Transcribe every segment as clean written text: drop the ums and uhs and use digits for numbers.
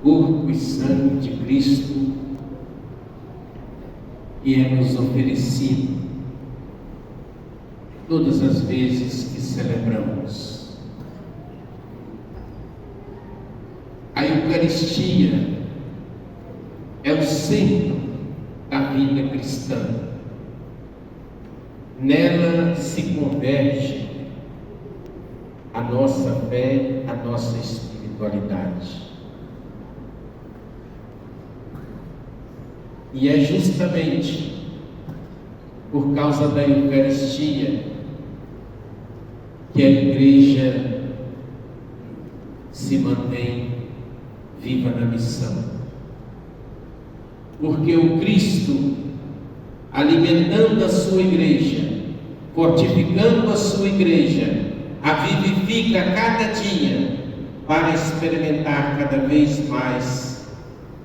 corpo e sangue de Cristo que é nos oferecido todas as vezes que celebramos. A Eucaristia é o centro da vida cristã. Nela se converge a nossa fé, a nossa espiritualidade. E é justamente por causa da Eucaristia que a Igreja se mantém viva na missão. Porque o Cristo, alimentando a sua Igreja, fortificando a sua Igreja, a vivifica cada dia para experimentar cada vez mais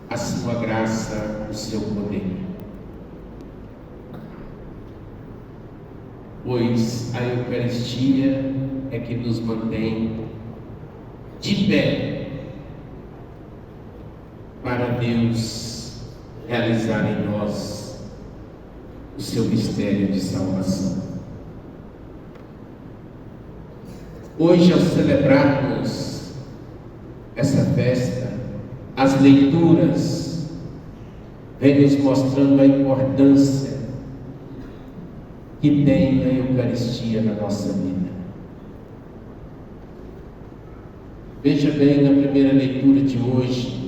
a sua graça, o seu poder. Pois a Eucaristia é que nos mantém de pé para Deus realizar em nós o seu mistério de salvação. Hoje, ao celebrarmos essa festa, as leituras vêm nos mostrando a importância que tem a Eucaristia na nossa vida. Veja bem na primeira leitura de hoje,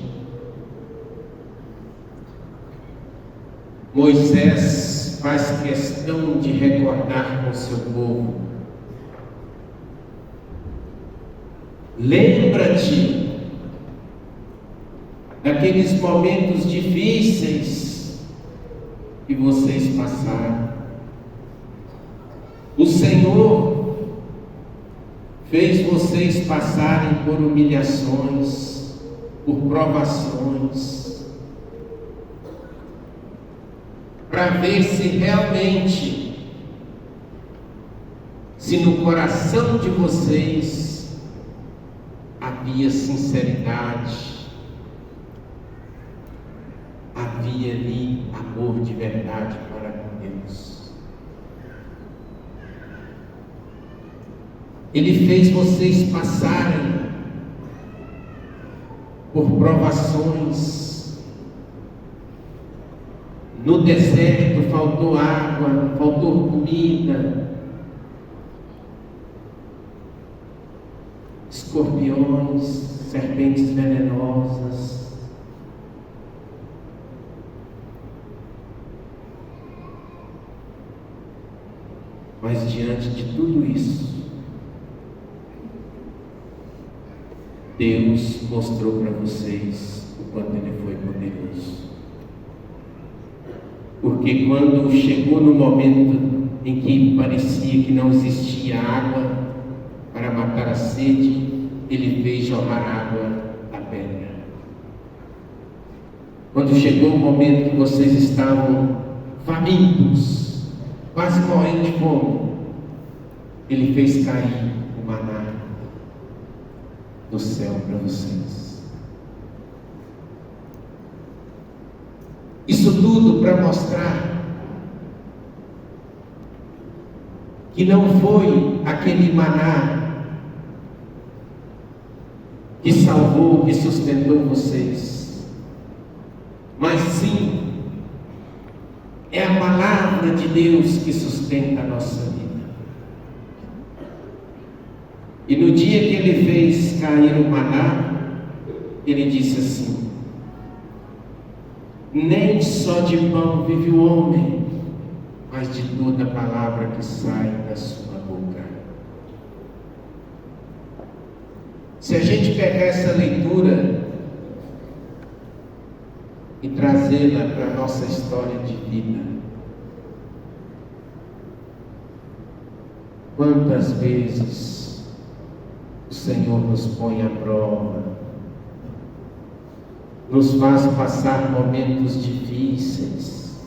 Moisés faz questão de recordar com seu povo: lembra-te daqueles momentos difíceis que vocês passaram. O Senhor fez vocês passarem por humilhações, por provações, para ver se realmente, se no coração de vocês havia sinceridade, havia ali amor de verdade para com Deus. Ele fez vocês passarem por provações. No deserto faltou água, faltou comida, escorpiões, serpentes venenosas. Mas diante de tudo isso, Deus mostrou para vocês o quanto Ele foi poderoso. Porque quando chegou no momento em que parecia que não existia água para matar a sede, Ele fez jorrar água da pedra. Quando chegou o momento que vocês estavam famintos, quase morrendo de fome, Ele fez cair o maná do céu para vocês. Isso tudo para mostrar que não foi aquele maná que salvou, que sustentou vocês, mas sim é a palavra de Deus que sustenta a nossa vida. E no dia que Ele fez cair o maná, Ele disse assim: nem só de pão vive o homem, mas de toda palavra que sai da sua boca. Se a gente pegar essa leitura e trazê-la para a nossa história de vida, quantas vezes o Senhor nos põe à prova, nos faz passar momentos difíceis.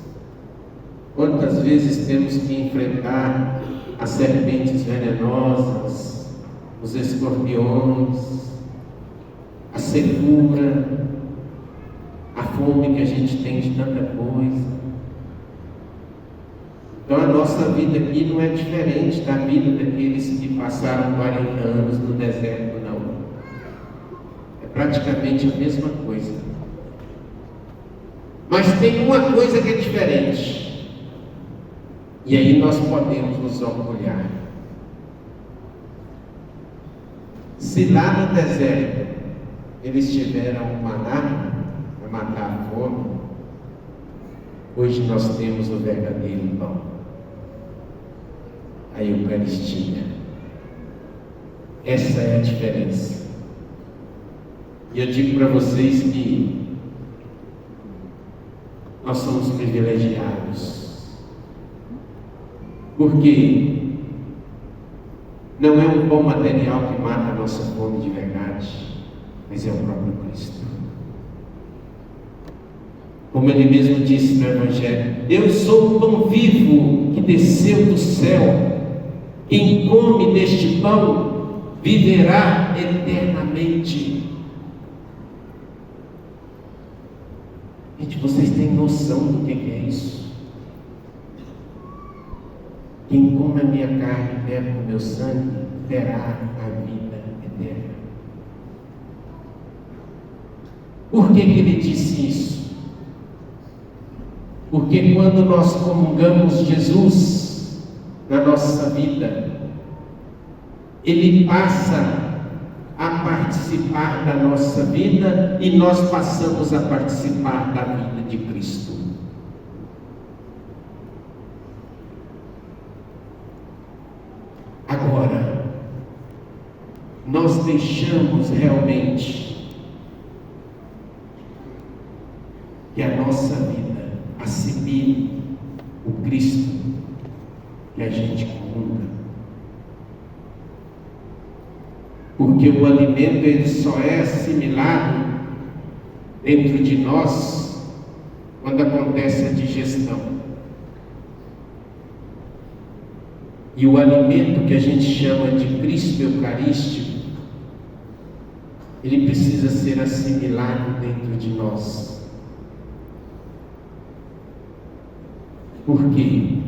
Quantas vezes temos que enfrentar as serpentes venenosas, os escorpiões, a secura, a fome que a gente tem de tanta coisa. Então a nossa vida aqui não é diferente da vida daqueles que passaram 40 anos no deserto, não. É praticamente a mesma coisa. Mas tem uma coisa que é diferente. E aí nós podemos nos orgulhar. Se lá no deserto eles tiveram um maná para matar a fome, hoje nós temos o verdadeiro pão, a Eucaristia. Essa é a diferença. E eu digo para vocês que nós somos privilegiados, porque não é um pão material que mata a nossa fome de verdade, mas é o próprio Cristo. Como ele mesmo disse no Evangelho: eu sou o pão vivo que desceu do céu. Quem come deste pão viverá eternamente. Gente, vocês têm noção do que é isso? Quem come a minha carne e bebe o meu sangue terá a vida eterna. Por que ele disse isso? Porque quando nós comungamos Jesus na nossa vida, Ele passa a participar da nossa vida e nós passamos a participar da vida de Cristo. Agora, nós deixamos realmente que a nossa vida assimile o Cristo que a gente comunga. Porque o alimento ele só é assimilado dentro de nós quando acontece a digestão. E o alimento que a gente chama de Cristo Eucarístico, ele precisa ser assimilado dentro de nós. Por quê?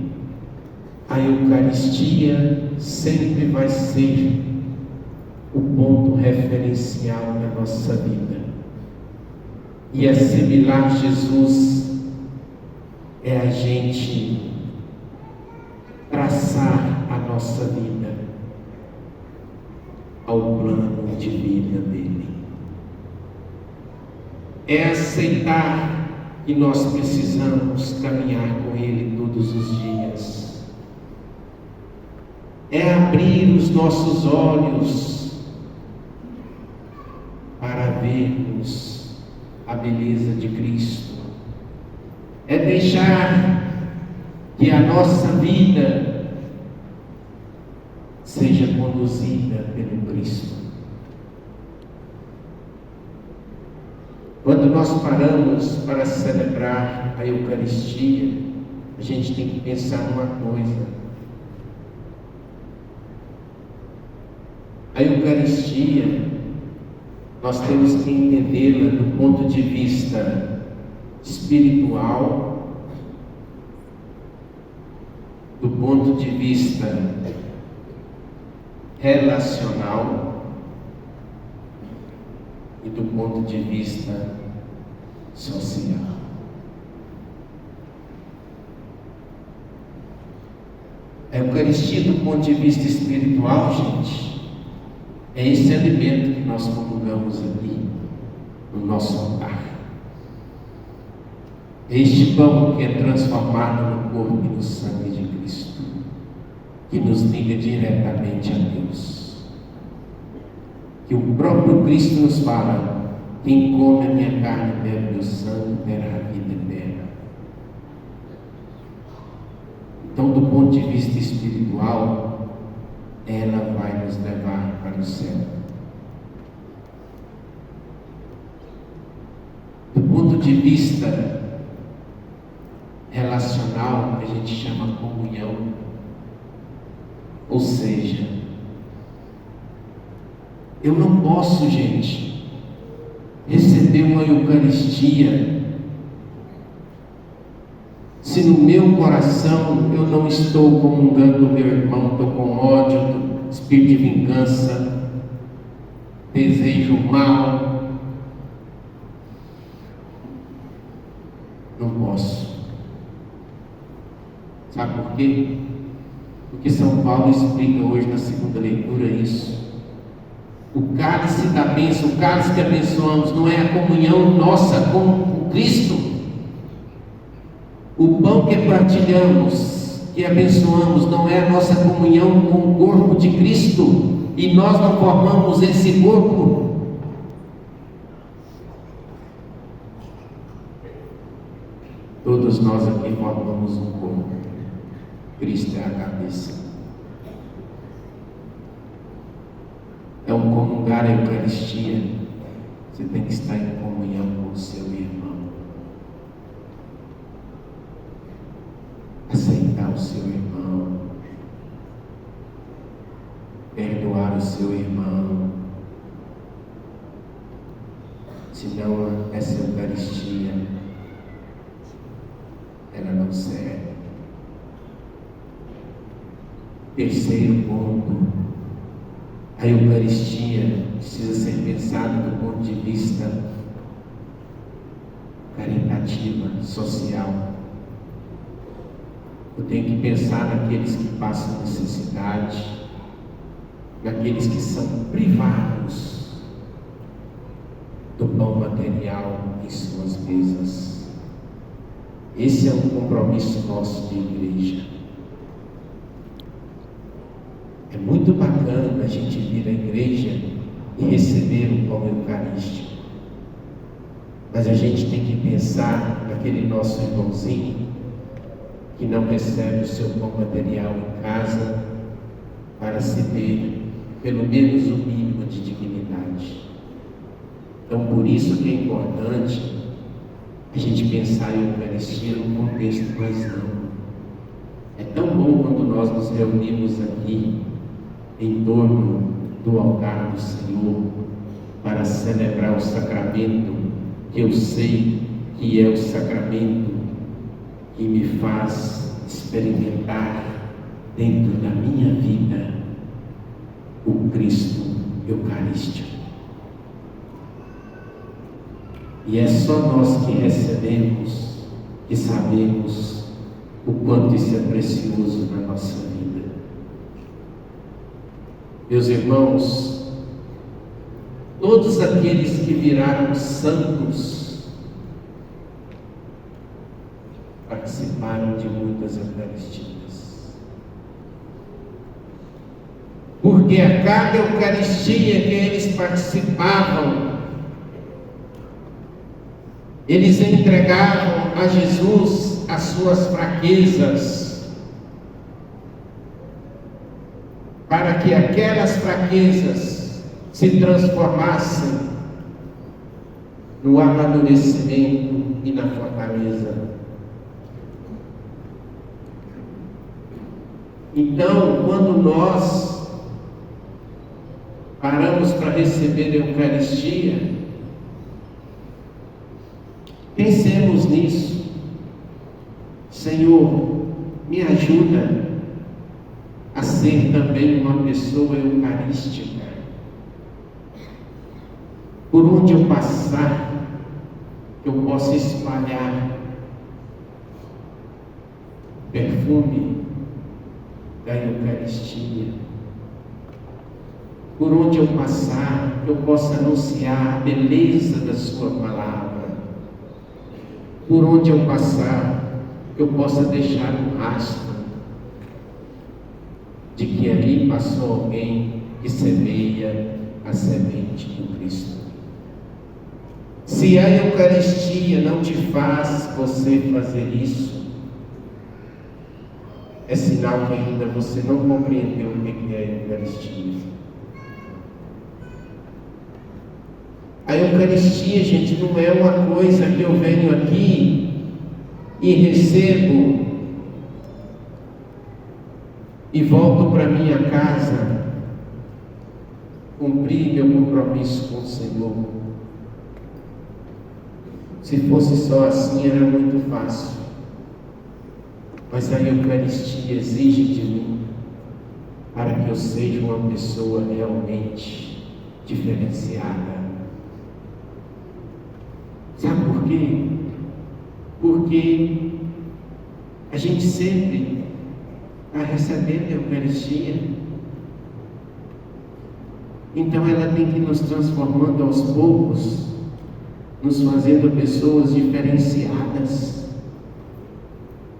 A Eucaristia sempre vai ser o ponto referencial na nossa vida. E assimilar Jesus é a gente traçar a nossa vida ao plano de vida dele. É aceitar que nós precisamos caminhar com ele todos os dias. É abrir os nossos olhos para vermos a beleza de Cristo. É deixar que a nossa vida seja conduzida pelo Cristo. Quando nós paramos para celebrar a Eucaristia, a gente tem que pensar numa coisa. A Eucaristia, nós temos que entendê-la do ponto de vista espiritual, do ponto de vista relacional e do ponto de vista social. A Eucaristia, do ponto de vista espiritual, gente, é esse alimento que nós comungamos aqui no nosso altar. Este pão que é transformado no corpo e no sangue de Cristo, que nos liga diretamente a Deus. Que o próprio Cristo nos fala: quem come a minha carne e bebe meu sangue terá a vida eterna. Então, do ponto de vista espiritual, ela vai nos levar para o céu. Do ponto de vista relacional, que a gente chama comunhão, ou seja, eu não posso, gente, receber uma Eucaristia se no meu coração eu não estou comungando o meu irmão, estou com ódio, espírito de vingança, desejo mal, não posso. Sabe por quê? Porque São Paulo explica hoje na segunda leitura isso. O cálice da bênção, o cálice que abençoamos, não é a comunhão nossa com Cristo. O pão que partilhamos, que abençoamos, não é a nossa comunhão com o corpo de Cristo. E nós não formamos esse corpo. Todos nós aqui formamos um corpo. Cristo é a cabeça. Então, comungar a Eucaristia, você tem que estar em comunhão com o seu irmão. Aceitar o seu irmão. Perdoar o seu irmão. Senão, essa Eucaristia, ela não serve. Terceiro ponto, a Eucaristia precisa ser pensada do ponto de vista caritativo, social. Eu tenho que pensar naqueles que passam necessidade, naqueles que são privados do pão material em suas mesas. Esse é um compromisso nosso de igreja. É muito bacana a gente vir à igreja e receber o pão eucarístico. Mas a gente tem que pensar naquele nosso irmãozinho que não recebe o seu pão material em casa para se ter pelo menos o mínimo de dignidade. Então, por isso que é importante a gente pensar em Eucaristia num contexto mais amplo. É tão bom quando nós nos reunimos aqui em torno do altar do Senhor para celebrar o sacramento que eu sei que é o sacramento que me faz experimentar dentro da minha vida o Cristo Eucarístico. E é só nós que recebemos que sabemos o quanto isso é precioso na nossa vida. Meus irmãos, todos aqueles que viraram santos participaram de muitas Eucaristias. Porque a cada Eucaristia que eles participavam, eles entregavam a Jesus as suas fraquezas, para que aquelas fraquezas se transformassem no amadurecimento e na fortaleza. Então, quando nós paramos para receber a Eucaristia, pensemos nisso. Senhor, me ajuda a ser também uma pessoa eucarística. Por onde eu passar, eu possa espalhar o perfume da Eucaristia. Por onde eu passar, eu possa anunciar a beleza da sua palavra. Por onde eu passar, eu possa deixar um rastro de que ali passou alguém que semeia a semente do Cristo. Se a Eucaristia não te faz você fazer isso, é sinal que ainda você não compreendeu o que é a Eucaristia. A Eucaristia, gente, não é uma coisa que eu venho aqui e recebo e volto para minha casa, cumprir meu compromisso com o Senhor. Se fosse só assim, era muito fácil. Mas a Eucaristia exige de mim para que eu seja uma pessoa realmente diferenciada. Sabe por quê? Porque a gente sempre está recebendo a Eucaristia. Então ela tem que nos transformando aos poucos, nos fazendo pessoas diferenciadas,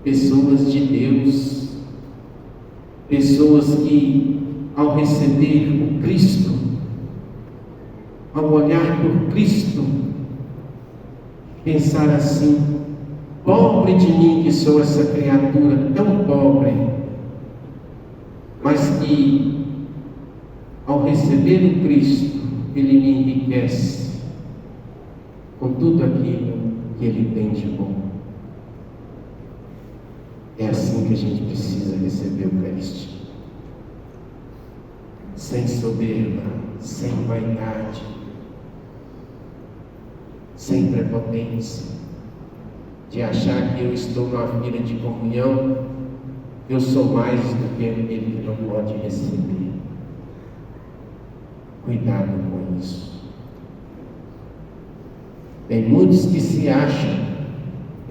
pessoas de Deus, pessoas que, ao receber o Cristo, ao olhar por Cristo, pensar assim: pobre de mim que sou essa criatura tão pobre, mas que, ao receber o Cristo, Ele me enriquece com tudo aquilo que Ele tem de bom. É assim que a gente precisa receber a Eucaristia. Sem soberba, sem vaidade, sem prepotência, de achar que eu estou numa fila de comunhão, eu sou mais do que aquele que não pode receber. Cuidado com isso. Tem muitos que se acham,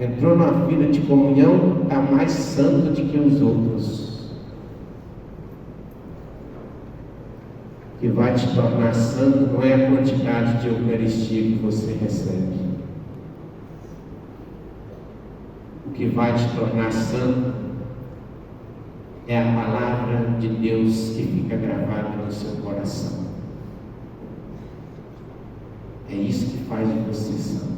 entrou na fila de comunhão, está mais santo do que os outros. O que vai te tornar santo não é a quantidade de Eucaristia que você recebe. O que vai te tornar santo é a palavra de Deus que fica gravada no seu coração. É isso que faz de você santo.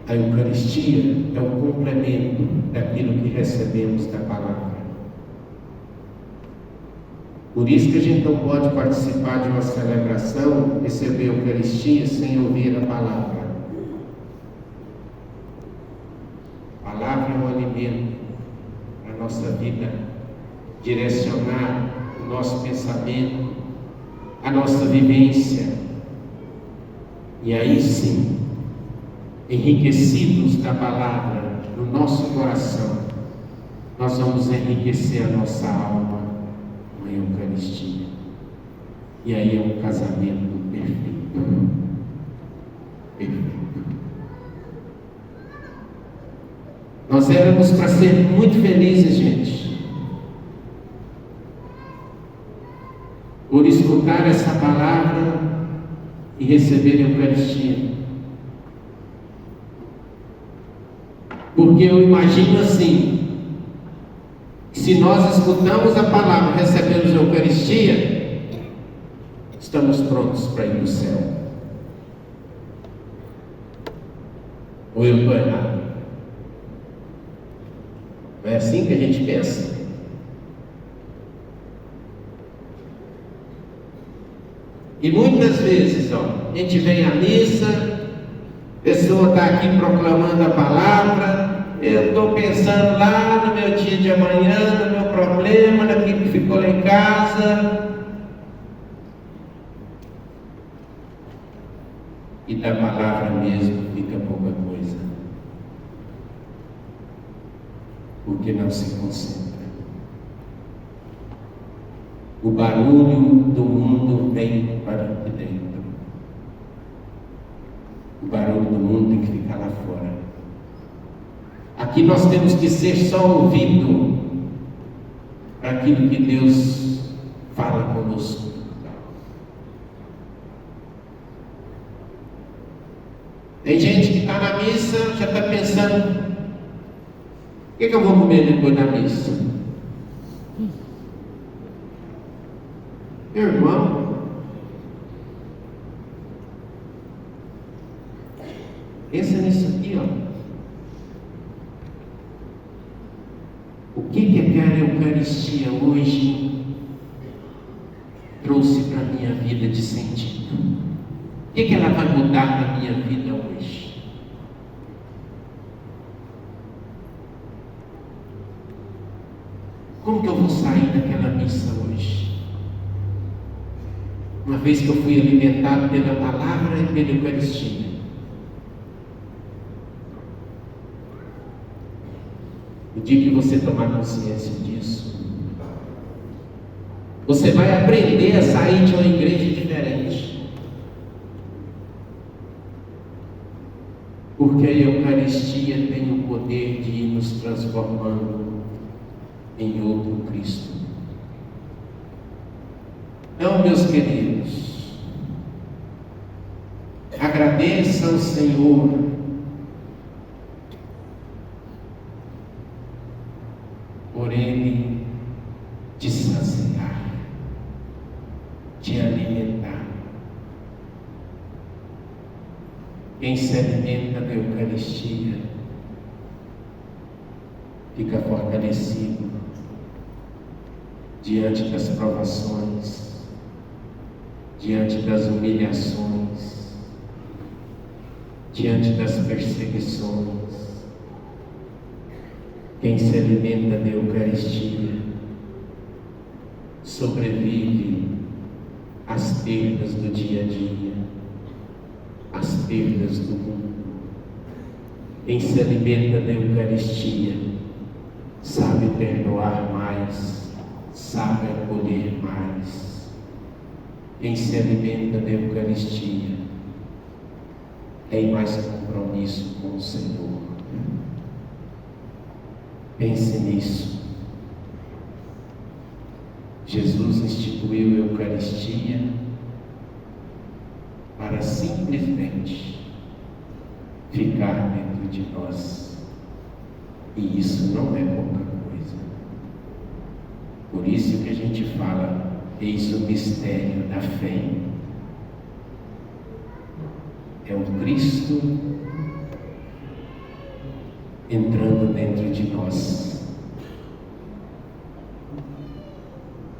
A Eucaristia é o complemento daquilo que recebemos da palavra. Por isso que a gente não pode participar de uma celebração, receber a Eucaristia sem ouvir a palavra. A palavra é um alimento para a nossa vida, direcionar o nosso pensamento, a nossa vivência. E aí sim, enriquecidos da palavra no nosso coração, nós vamos enriquecer a nossa alma com a Eucaristia. E aí é um casamento perfeito. Perfeito. Nós éramos para ser muito felizes, gente, por escutar essa palavra e receber a Eucaristia. Porque eu imagino assim: se nós escutamos a palavra e recebemos a Eucaristia, estamos prontos para ir para o céu. Ou eu estou errado? Não é assim que a gente pensa? E muitas vezes, a gente vem à missa, a pessoa está aqui proclamando a palavra, eu estou pensando lá no meu dia de amanhã, no meu problema, naquilo que ficou lá em casa, e da palavra mesmo fica pouca coisa, porque não se concentra. O barulho do mundo vem para aqui dentro. O barulho do mundo tem que ficar lá fora. Aqui nós temos que ser só ouvido para aquilo que Deus fala conosco. Tem gente que está na missa, já está pensando: o que eu vou comer depois da missa? Meu irmão, pensa nisso aqui, O que aquela Eucaristia hoje trouxe para a minha vida de sentido? O que ela vai mudar na minha vida hoje? Como que eu vou sair daquela missa hoje? Uma vez que eu fui alimentado pela palavra e pela Eucaristia. O dia que você tomar consciência disso, você vai aprender a sair de uma igreja diferente. Porque a Eucaristia tem o poder de ir nos transformando em outro Cristo. Então, meus queridos, agradeça ao Senhor por Ele te saciar, te alimentar. Quem se alimenta da Eucaristia fica fortalecido diante das provações, diante das humilhações, diante das perseguições. Quem se alimenta da Eucaristia sobrevive às perdas do dia a dia, às perdas do mundo. Quem se alimenta da Eucaristia sabe perdoar mais, sabe acolher mais. Quem se alimenta da Eucaristia tem mais compromisso com o Senhor. Pense nisso. Jesus instituiu a Eucaristia para simplesmente ficar dentro de nós. E isso não é pouca coisa. Por isso que a gente fala, eis o mistério da fé. É o Cristo entrando dentro de nós,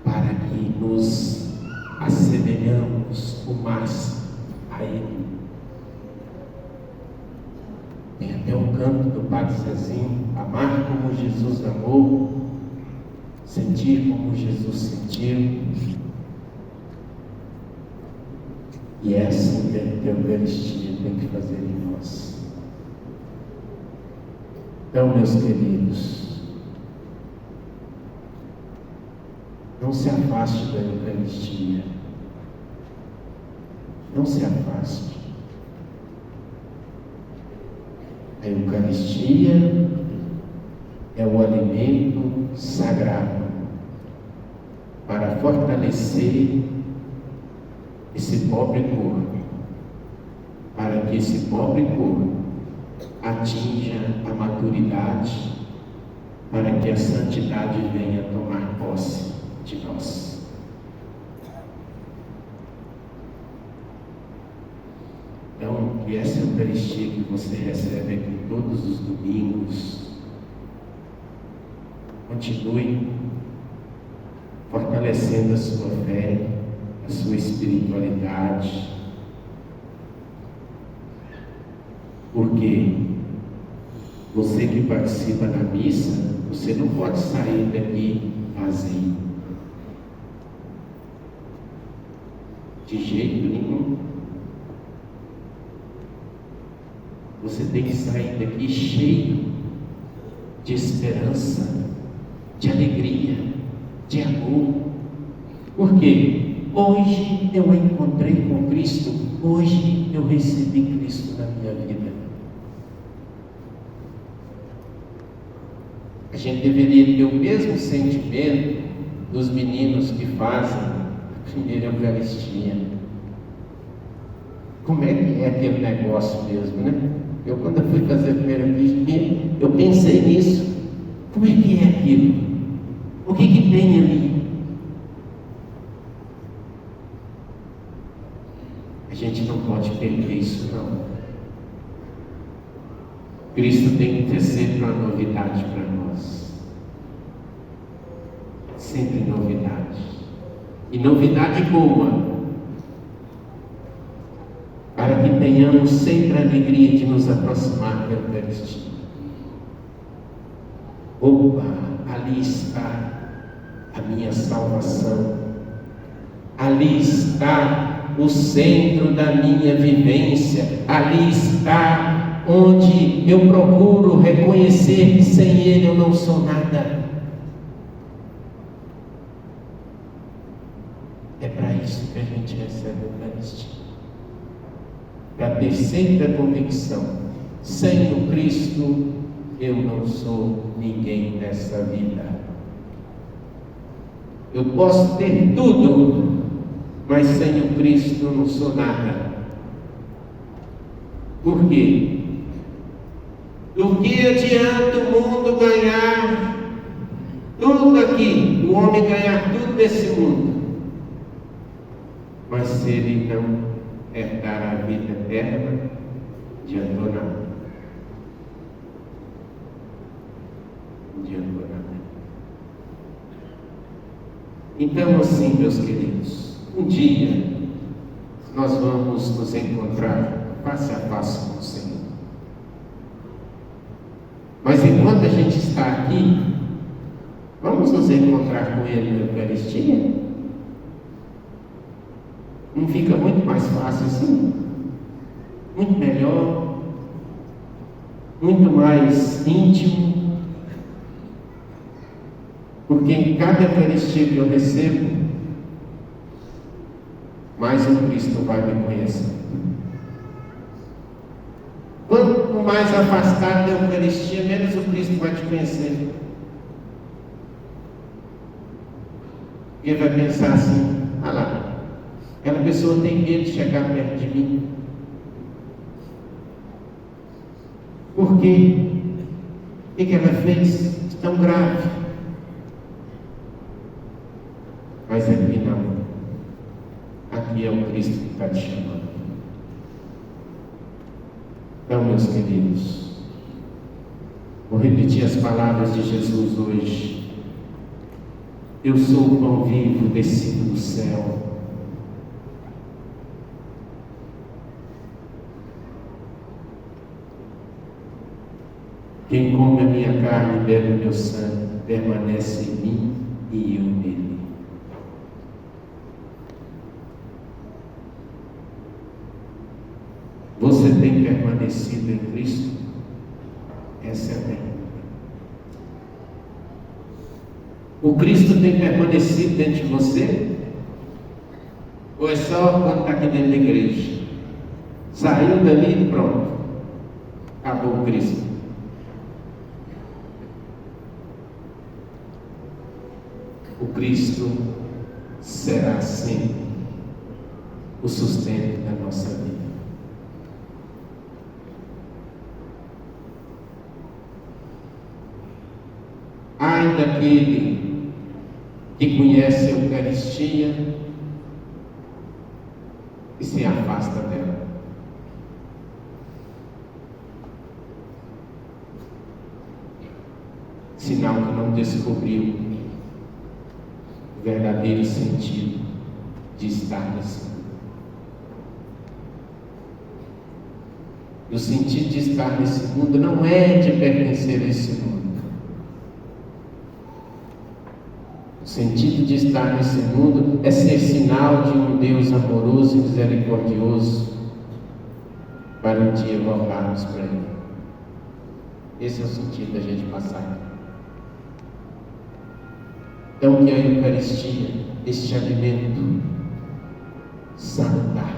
para que nos assemelhamos o máximo a Ele. Tem até um canto do Padre Zezinho: amar como Jesus amou, sentir como Jesus sentiu. E é assim que a Eucaristia tem que fazer em nós. Então, meus queridos, não se afaste da Eucaristia. Não se afaste. A Eucaristia é o alimento sagrado para fortalecer esse pobre corpo, para que esse pobre corpo atinja a maturidade, para que a santidade venha tomar posse de nós. Então, que essa Eucaristia que você recebe aqui todos os domingos, continue fortalecendo a sua fé, a sua espiritualidade, porque você que participa da missa, você não pode sair daqui vazio, de jeito nenhum. Você tem que sair daqui cheio de esperança, de alegria, de amor. Por quê? Hoje eu encontrei com Cristo, hoje eu recebi Cristo na minha vida. A gente deveria ter o mesmo sentimento dos meninos que fazem a primeira Eucaristia. Como é que é aquele negócio mesmo, né? Eu, quando eu fui fazer a primeira Eucaristia, eu pensei nisso. Como é que é aquilo? O que tem ali? A gente não pode perder isso, não. Cristo tem que ter sempre uma novidade para nós. Sempre novidade. E novidade boa. Para que tenhamos sempre a alegria de nos aproximar da Eucaristia. Opa, ali está a minha salvação. Ali está o centro da minha vivência. Ali está onde eu procuro reconhecer que sem Ele eu não sou nada. É para isso que a gente recebe a Eucaristia. Para ter sempre a convicção: sem o Cristo eu não sou ninguém nessa vida. Eu posso ter tudo, mas sem o Cristo eu não sou nada. Por quê? Do que adianta o mundo ganhar tudo aqui, o homem ganhar tudo desse mundo, mas se ele não herdar a vida eterna, adiantou nada. Adiantou nada. Então, assim, meus queridos, um dia nós vamos nos encontrar face a face com o Senhor. Mas enquanto a gente está aqui, vamos nos encontrar com Ele na Eucaristia? Não fica muito mais fácil assim? Muito melhor? Muito mais íntimo? Porque em cada Eucaristia que eu recebo, mais o Cristo vai me conhecer. Quanto mais afastado da Eucaristia, menos o Cristo vai te conhecer. Ele vai pensar assim: ah lá, aquela pessoa tem medo de chegar perto de mim. Por quê? O que ela fez de tão grave? Mas aqui não. Aqui é o Cristo que está te chamando. Então, meus queridos, vou repetir as palavras de Jesus hoje. Eu sou o pão vivo descido do céu. Quem come a minha carne e bebe o meu sangue, permanece em mim e eu nele. Você tem permanecido em Cristo? Essa é a pergunta. O Cristo tem permanecido dentro de você? Ou é só quando está aqui dentro da igreja? Saiu dali e pronto. Acabou o Cristo. O Cristo será sempre o sustento da nossa vida. Ai daquele que conhece a Eucaristia e se afasta dela. Sinal que não descobriu o verdadeiro sentido de estar nesse mundo. E o sentido de estar nesse mundo não é de pertencer a esse mundo. O sentido de estar nesse mundo é ser sinal de um Deus amoroso e misericordioso para um dia voltarmos para Ele. Esse é o sentido da gente passar. Então, que a Eucaristia, este alimento salutar,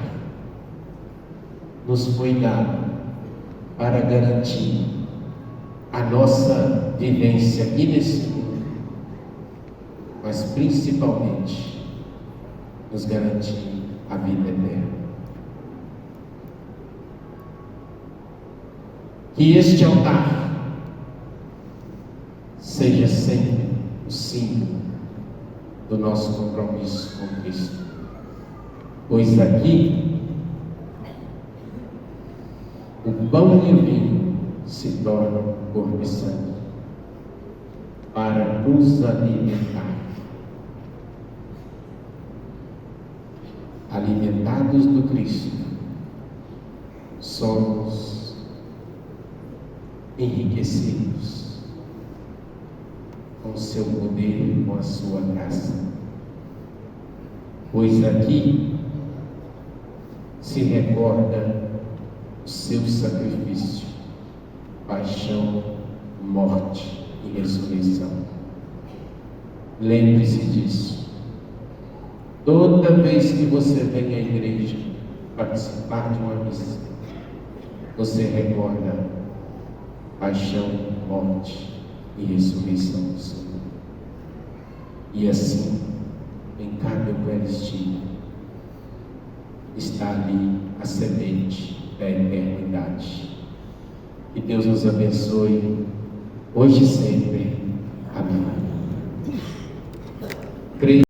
nos foi dado para garantir a nossa vivência aqui nesse mundo, mas principalmente nos garantir a vida eterna. Que este altar seja sempre o símbolo do nosso compromisso com Cristo, pois aqui o pão e o vinho se tornam corpo e sangue para nos alimentar. Alimentados do Cristo, somos enriquecidos com o seu poder e com a sua graça, pois aqui se recorda o seu sacrifício paixão, morte e ressurreição. Lembre-se disso. Toda vez que você vem à igreja participar de uma missa, você recorda paixão, morte e ressurreição do Senhor. E assim, em cada Eucaristia, está ali a semente da eternidade. Que Deus nos abençoe, hoje e sempre. Amém.